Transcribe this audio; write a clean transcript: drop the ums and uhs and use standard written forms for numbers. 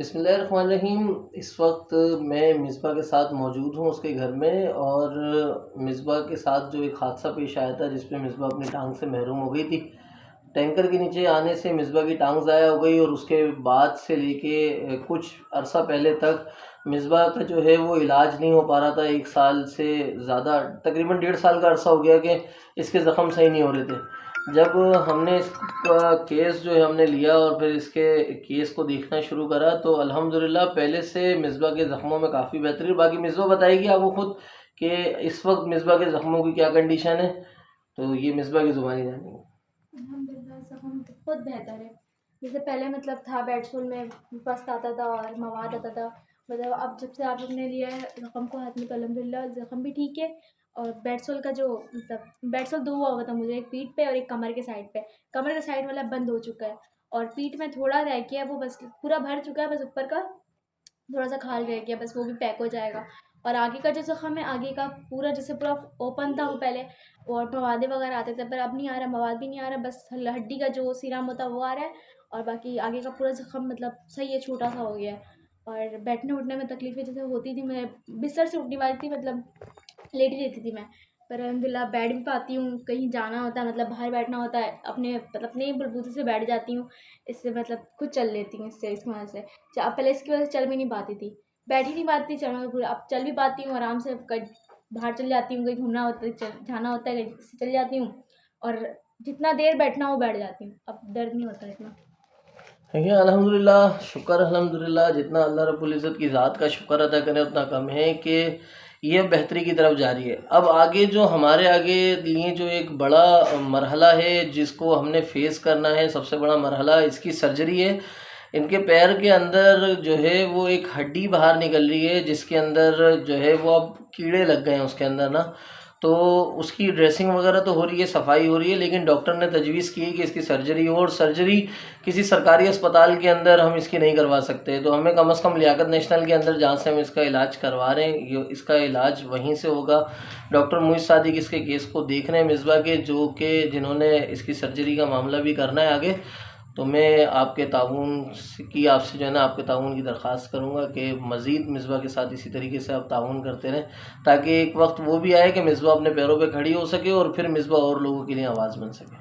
بسم اللہ الرحمن الرحیم۔ اس وقت میں مصباح کے ساتھ موجود ہوں اس کے گھر میں، اور مصباح کے ساتھ جو ایک حادثہ پیش آیا تھا جس میں مصباح اپنی ٹانگ سے محروم ہو گئی تھی۔ ٹینکر کے نیچے آنے سے مصباح کی ٹانگ ضائع ہو گئی، اور اس کے بعد سے لے کے کچھ عرصہ پہلے تک مصباح کا جو ہے وہ علاج نہیں ہو پا رہا تھا۔ 1 سال سے زیادہ، تقریباً 1.5 سال کا عرصہ ہو گیا کہ اس کے زخم صحیح نہیں ہو رہے تھے۔ جب ہم نے اس کا کیس جو ہے ہم نے لیا اور پھر اس کے کیس کو دیکھنا شروع کرا تو الحمدللہ پہلے سے مصباح کے زخموں میں کافی بہتری۔ باقی مصباح بتائے گی آپ کو خود کہ اس وقت مصباح کے زخموں کی کیا کنڈیشن ہے، تو یہ مصباح کی زبانی جانیں گے۔ الحمدللہ زخم بہت بہتر ہے۔ جیسے پہلے تھا بیڈ سول میں پست آتا تھا اور مواد آتا تھا، اب جب سے آپ نے لیا ہے زخم کو ہاتھ میں تو الحمدللہ زخم بھی ٹھیک ہے۔ اور بیڈ سول کا جو بیڈ سول 2 ہوا تھا مجھے، ایک پیٹھ پہ اور ایک کمر کے سائڈ پہ۔ کمر کے سائڈ والا بند ہو چکا ہے اور پیٹھ میں تھوڑا رہ گیا، وہ بس پورا بھر چکا ہے، بس اوپر کا تھوڑا سا کھال رہ گیا، بس وہ بھی پیک ہو جائے گا۔ اور آگے کا جو زخم ہے، آگے کا پورا جیسے پورا اوپن تھا وہ پہلے، اور موادے وغیرہ آتے تھے، پر اب نہیں آ رہا، مواد بھی نہیں آ رہا، بس ہڈی کا جو سیرام ہوتا ہے وہ آ رہا ہے، اور باقی آگے کا پورا زخم صحیح ہے، چھوٹا سا ہو گیا ہے۔ اور بیٹھنے اٹھنے میں تکلیفیں جیسے ہوتی تھی، میں بستر سے اٹھنے والی تھی، لیٹی رہتی تھی میں، پر الحمدللہ بیٹھ بھی پاتی ہوں۔ کہیں جانا ہوتا ہے، باہر بیٹھنا ہوتا ہے، اپنے بلبوتے سے بیٹھ جاتی ہوں، اس سے خود چل لیتی ہوں، اس کی وجہ سے۔ اب پہلے اس کی وجہ سے چل بھی نہیں پاتی تھی، بیٹھ ہی نہیں پاتی تھی، اب چل بھی پاتی ہوں آرام سے، باہر چل جاتی ہوں، کہیں گھومنا ہوتا ہے، جانا ہوتا ہے کہیں چل جاتی ہوں، اور جتنا دیر بیٹھنا ہو بیٹھ جاتی ہوں، اب درد نہیں ہوتا اتنا۔ دیکھیے الحمدللہ، شکر الحمدللہ، جتنا اللہ رب العزت کی ذات کا شکر ادا کریں اتنا کم ہے کہ یہ بہتری کی طرف جاری ہے۔ اب آگے جو ہمارے آگے لیے جو ایک بڑا مرحلہ ہے جس کو ہم نے فیس کرنا ہے، سب سے بڑا مرحلہ اس کی سرجری ہے۔ ان کے پیر کے اندر جو ہے وہ ایک ہڈی باہر نکل رہی ہے جس کے اندر جو ہے وہ اب کیڑے لگ گئے ہیں اس کے اندر نا، تو اس کی ڈریسنگ وغیرہ تو ہو رہی ہے، صفائی ہو رہی ہے، لیکن ڈاکٹر نے تجویز کی ہے کہ اس کی سرجری ہو، اور سرجری کسی سرکاری اسپتال کے اندر ہم اس کی نہیں کروا سکتے، تو ہمیں کم از کم لیاقت نیشنل کے اندر جہاں سے ہم اس کا علاج کروا رہے ہیں اس کا علاج وہیں سے ہوگا۔ ڈاکٹر محیط صادق اس کے کیس کو دیکھ رہے ہیں مصباح کے، جنہوں نے اس کی سرجری کا معاملہ بھی کرنا ہے آگے، تو میں آپ کے تعاون کی آپ سے جو ہے نا آپ کے تعاون کی درخواست کروں گا کہ مزید مصباح کے ساتھ اسی طریقے سے آپ تعاون کرتے رہیں، تاکہ ایک وقت وہ بھی آئے کہ مصباح اپنے پیروں پہ کھڑی ہو سکے اور پھر مصباح اور لوگوں کے لیے آواز بن سکے۔